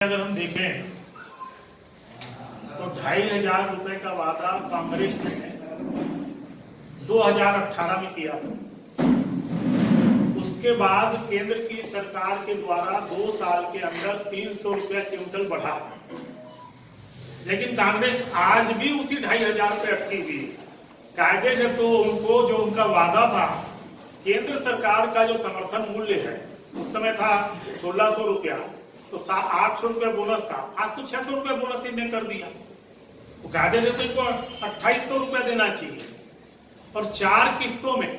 अगर हम देखें तो 2,500 रुपए का वादा कांग्रेस ने 2018 में किया था। उसके बाद केंद्र की सरकार के द्वारा 2 साल के अंदर 300 रुपया क्विंटल बढ़ा, लेकिन कांग्रेस आज भी उसी 2,500 पे अटकी हुई है। कायदे से तो उनको जो उनका वादा था, केंद्र सरकार का जो समर्थन मूल्य है उस समय था 1,600 रुपया, तो 800 रुपया बोनस था। आज तो 600 रुपया बोनस इन्होंने कर दिया। तो कायदे से तो इनको 2,800 रुपया देना चाहिए, और 4 किस्तों में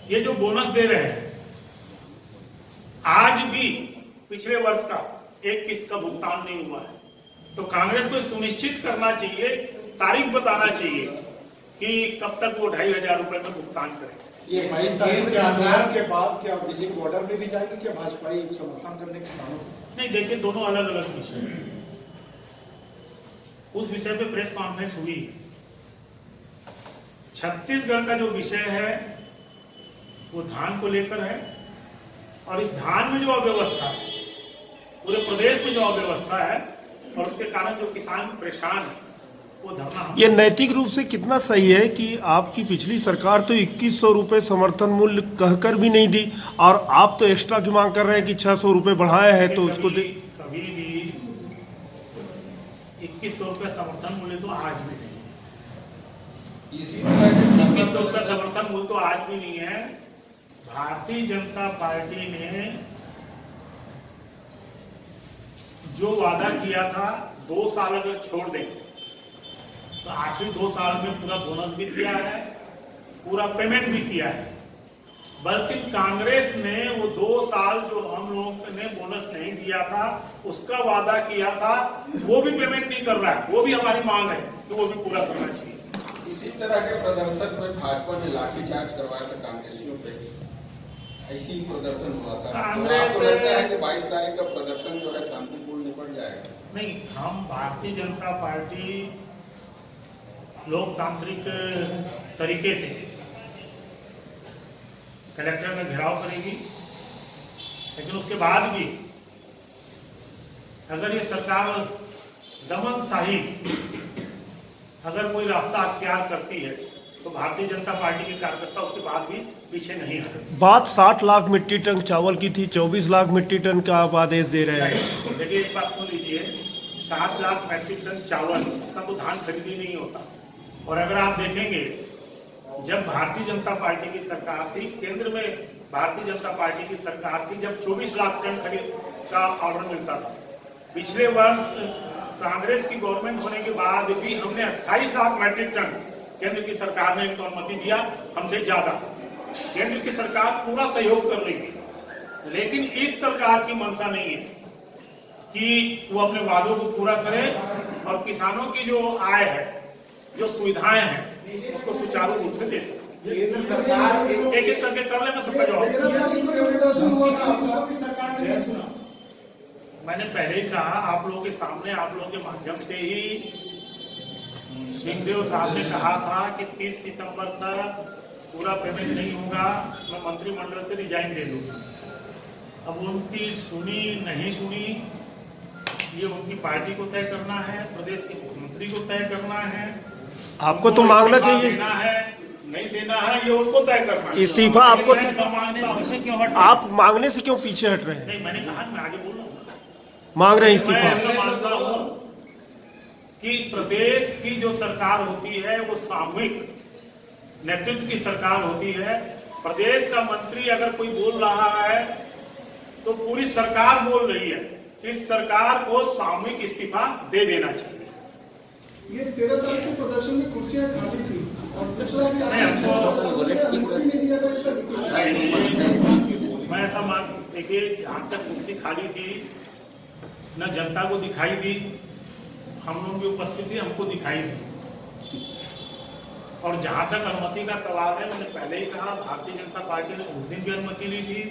ये जो बोनस दे रहे हैं, आज भी पिछले वर्ष का एक किस्त का भुगतान नहीं हुआ है। तो कांग्रेस को सुनिश्चित करना चाहिए, तारीख बताना चाहिए कि कब तक वो 2,500 रुपए में भुगतान करें। ये 22 तारीख के आंदोलन के बाद क्या दिल्ली के बॉर्डर में भी जाएगी क्या भाजपा समर्थन करने किसानों को? नहीं, देखिए दोनों अलग अलग विषय हैं। उस विषय पे प्रेस कॉन्फ्रेंस हुई। छत्तीसगढ़ का जो विषय है वो धान को लेकर है, और इस धान में जो अव्यवस्था है, पूरे प्रदेश में जो अव्यवस्था है, और उसके कारण जो किसान परेशान है, वो धरना। ये नैतिक रूप से कितना सही है कि आपकी पिछली सरकार तो 2,100 रुपए समर्थन मूल्य कहकर भी नहीं दी, और आप तो एक्स्ट्रा की मांग कर रहे हैं कि 600 रुपए बढ़ाया है तो उसको कभी भी 2,100 रुपये समर्थन मूल्य तो आज भी नहीं है। इसी तरह के 2,100 रुपये समर्थन मूल्य तो आज भी नहीं है। भारतीय जनता पार्टी ने जो वादा किया था, 2 साल अगर छोड़ दें तो आखिरी 2 साल में पूरा बोनस भी दिया है, पूरा पेमेंट भी किया है। बल्कि कांग्रेस ने वो 2 साल जो हम लोगों ने बोनस नहीं दिया था, उसका वादा किया था, वो भी पेमेंट नहीं कर रहा है। वो भी हमारी मांग है कि वो भी पूरा करना चाहिए। इसी तरह के प्रदर्शन में भाजपा ने लाठीचार्ज करवाया था कांग्रेसियों पे, ऐसी ही प्रदर्शन हुआ था। कांग्रेस तो लगता है कि 22 तारीख का प्रदर्शन जो है शांतिपूर्ण निपट जाएगा? नहीं, हम भारतीय जनता पार्टी लोकतांत्रिक तरीके से कलेक्टर का घेराव करेगी, लेकिन उसके बाद भी अगर ये सरकार दमनशाही अगर कोई रास्ता अख्तियार करती है तो भारतीय जनता पार्टी के कार्यकर्ता उसके बाद भी पीछे नहीं हटेंगे। बात 60 लाख मीट्रिक टन चावल की थी, 24 लाख मीट्रिक टन का आप आदेश दे रहे हैं। देखिए, एक बात सुन लीजिए, 7 लाख मीट्रिक टन चावल का तो धान खरीदी नहीं होता। और अगर आप देखेंगे, जब भारतीय जनता पार्टी की सरकार थी, केंद्र में भारतीय जनता पार्टी की सरकार थी, जब 24 लाख टन खरीद का ऑर्डर मिलता था। पिछले वर्ष कांग्रेस की गवर्नमेंट होने के बाद भी हमने 28 लाख मीट्रिक टन केंद्र की सरकार ने इनको अनुमति दिया, हमसे ज्यादा। केंद्र की सरकार पूरा सहयोग कर रही है, लेकिन इस सरकार की मंशा नहीं है कि वो अपने वादों को पूरा करे और किसानों की जो आय है, जो सुविधाएं हैं, उसको सुचारू रूप से दे सके। केंद्र सरकार एक एक करके कर ले, मैं सबका जवाब। मैंने पहले ही कहा, आप लोगों के सामने, आप लोगों के माध्यम से ही सिंहदेव साहब ने कहा था कि 30 सितंबर तक पूरा पेमेंट नहीं होगा, मैं मंत्रिमंडल से रिजाइन दे दूंगा। अब उनकी सुनी नहीं सुनी, ये उनकी पार्टी को तय करना है, प्रदेश के मुख्यमंत्री को तय करना है। आपको तो मांगना चाहिए, देना है नहीं देना है, ये उनको तय करना है। इस्तीफा आपको, क्यों आप मांगने से क्यों पीछे हट रहे हैं? नहीं, मैंने कहा, मैं आगे बोल रहा हूँ, मांग रहे हैं मैं इस्तीफा। ऐसा मानता हूँ कि प्रदेश की जो सरकार होती है वो सामूहिक नेतृत्व की सरकार होती है। प्रदेश का मंत्री अगर कोई बोल रहा है तो पूरी सरकार बोल रही है, इस सरकार को सामूहिक इस्तीफा दे देना चाहिए। ये 13 तारीख के प्रदर्शन में कुर्सियां खाली थी, और दूसरा भी मैं ऐसा मान, देखिए, जहां तक कुर्सी खाली थी, न जनता को दिखाई दी, हम लोगों की उपस्थिति हमको दिखाई दी। और जहां तक अनुमति का सवाल है, मैंने पहले ही कहा, भारतीय जनता पार्टी ने उस दिन भी अनुमति ली थी,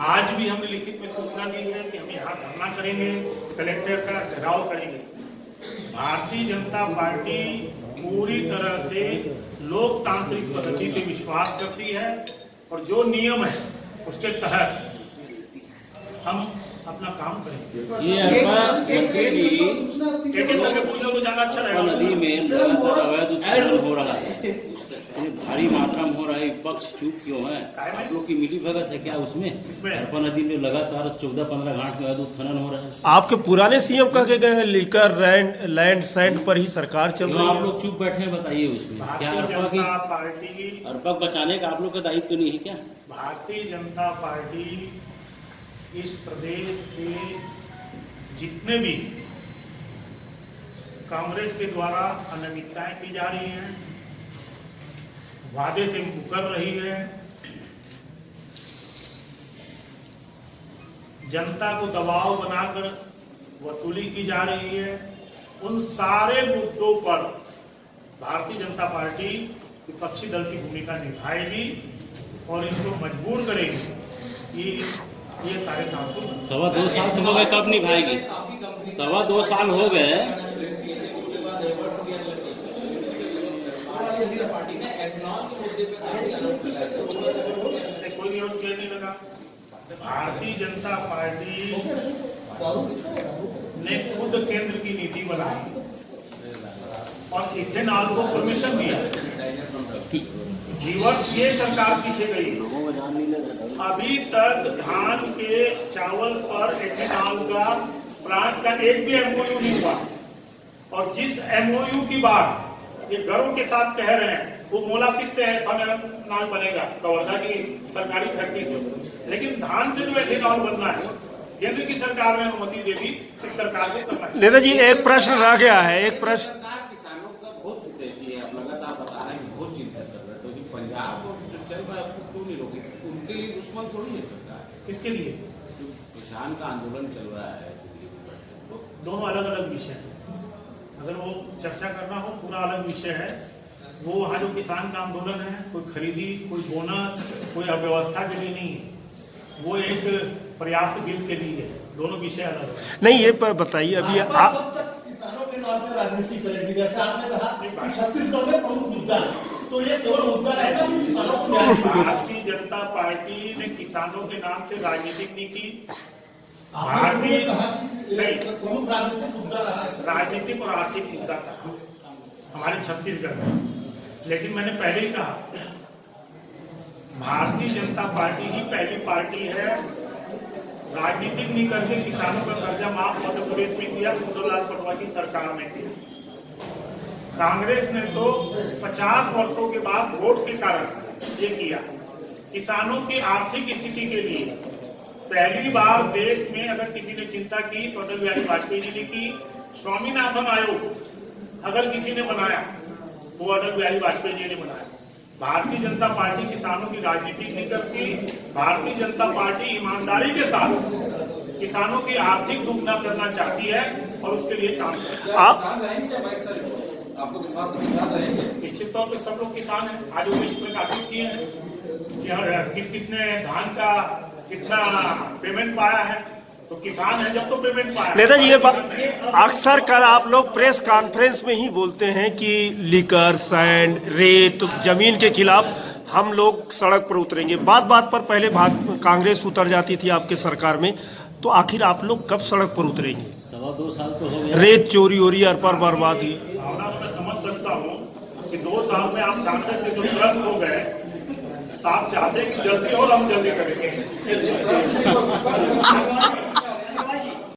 आज भी हमने लिखित में सूचना दी है कि हम यहाँ धरना करेंगे, कलेक्टर का घेराव करेंगे। भारतीय जनता पार्टी पूरी तरह से लोकतांत्रिक पद्धति पे विश्वास करती है, और जो नियम है उसके तहत हम अपना काम करें। ये अरपा मंत्री की सूचना थी एक एक करके पूछ लो तो ज्यादा अच्छा अरपा रहेगा। नदी में लगातार अवैध उत्खनन हो रहा है, इतनी भारी मात्रा में हो रहा है, विपक्ष चुप क्यों है? आप लोग की मिली भगत है क्या उसमें? अरपा नदी में लगातार 14-15 घाट में अवैध उत्खनन हो रहा है। आपके पुराने सीएम कह के गए हैं लीकर लैंड सैंड पर ही सरकार चल क्यों रही आप है। लोग चुप बैठे हैं? बताइए उसमें क्या भारतीय अरपा की जनता पार्टी, अरपा को बचाने का आप लोग का दायित्व नहीं है क्या? भारतीय जनता पार्टी इस प्रदेश के जितने भी कांग्रेस के द्वारा अनियमितताएं की जा रही हैं, वादे से मुकर रही है, जनता को दबाव बनाकर वसूली की जा रही है, उन सारे मुद्दों पर भारतीय जनता पार्टी विपक्षी दल की भूमिका निभाएगी और इनको मजबूर करेगी कि ये सारे काम को 2.25 साल तो हो गए, कब निभाएगी? 2.25 साल हो गए। कोई नियोजन नहीं लगा। भारतीय जनता पार्टी ने खुद केंद्र की नीति बनाई और इथेनॉल को परमिशन दिया। रिवर्स ये सरकार पीछे गई। अभी तक धान के चावल पर इथेनॉल का प्लांट का एक भी एमओयू नहीं हुआ और जिस एमओयू की बात ये गर्व के साथ कह रहे हैं वो मोलासिस से एथेनॉल बनेगा कवर्धा की सरकारी फैक्ट्री से, लेकिन धान से जो एथेनॉल बनना है केंद्र की सरकार ने अनुमति दे दी, इस सरकार को करना है। नेता जी एक प्रश्न रह गया है, एक प्रश्न सरकार किसानों का बहुत हितैषी है। आप लगातार बता रहे हैं बहुत चिंता चल रहा है, तो ये पंजाब जो चल रहा है उसको क्यों नहीं रोके? उनके लिए दुश्मन थोड़ी है सरकार। किसके लिए? जो किसान का आंदोलन चल रहा है तो दोनों अलग अलग विषय हैं। अगर वो चर्चा करना हो पूरा अलग विषय है। वो वहाँ जो किसान का आंदोलन है कोई खरीदी, कोई बोनस, कोई अव्यवस्था के लिए नहीं है, वो एक पर्याप्त बिल के लिए है। दोनों विषय अलग है। नहीं ये बताइए अभी आप किसानों के नाम पर राजनीति करेगी, जैसे आपने कहा कि छत्तीसगढ़ में प्रमुख मुद्दा है, तो ये केवल मुद्दा रहेगा कि किसानों को न्याय मिले। भारतीय जनता पार्टी ने किसानों के नाम से राजनीति नहीं की। भारतीय प्रमुख राजनीतिक मुद्दा रहा है राजनीतिक और आर्थिक मुद्दा था हमारे छत्तीसगढ़ में, लेकिन मैंने पहले ही कहा भारतीय जनता पार्टी ही पहली पार्टी है राजनीतिक नहीं करके किसानों का कर्जा माफ मध्य प्रदेश में किया, सुंदरलाल पटवा की सरकार ने किया। कांग्रेस ने तो 50 वर्षों के बाद वोट के कारण ये किया। किसानों की आर्थिक स्थिति के लिए पहली बार देश में अगर किसी ने चिंता की तो अटल बिहारी वाजपेयी जी ने की। स्वामीनाथन आयोग अगर किसी ने बनाया वो अटल बिहारी वाजपेयी जी ने बनाया। भारतीय जनता पार्टी किसानों की राजनीति नहीं करती। भारतीय जनता पार्टी ईमानदारी के साथ किसानों की आर्थिक दुगना करना चाहती है और उसके लिए काम करती है। आपको किसान रहेंगे? निश्चित तौर पे सब लोग किसान हैं। आज वो लिस्ट प्रकाशित किए हैं कि किस किसने धान का कितना पेमेंट पाया है, तो किसान है जब तो पेमेंट पाया। नेता जी ये अक्सर कर आप लोग प्रेस कॉन्फ्रेंस में ही बोलते हैं कि लीकर सैंड रेत जमीन के खिलाफ हम लोग सड़क पर उतरेंगे। बात बात पर पहले कांग्रेस उतर जाती थी आपके सरकार में, तो आखिर आप लोग कब सड़क पर उतरेंगे? 2.25 साल तो हो गया। रेत चोरी हो रही है, अरपर बर्बादी। भावना तो मैं समझ सकता हूँ कि 2 साल में आप कांग्रेस से जो त्रस्त हो गए तो आप चाहते हैं कि जल्दी और हम जल्दी करेंगे।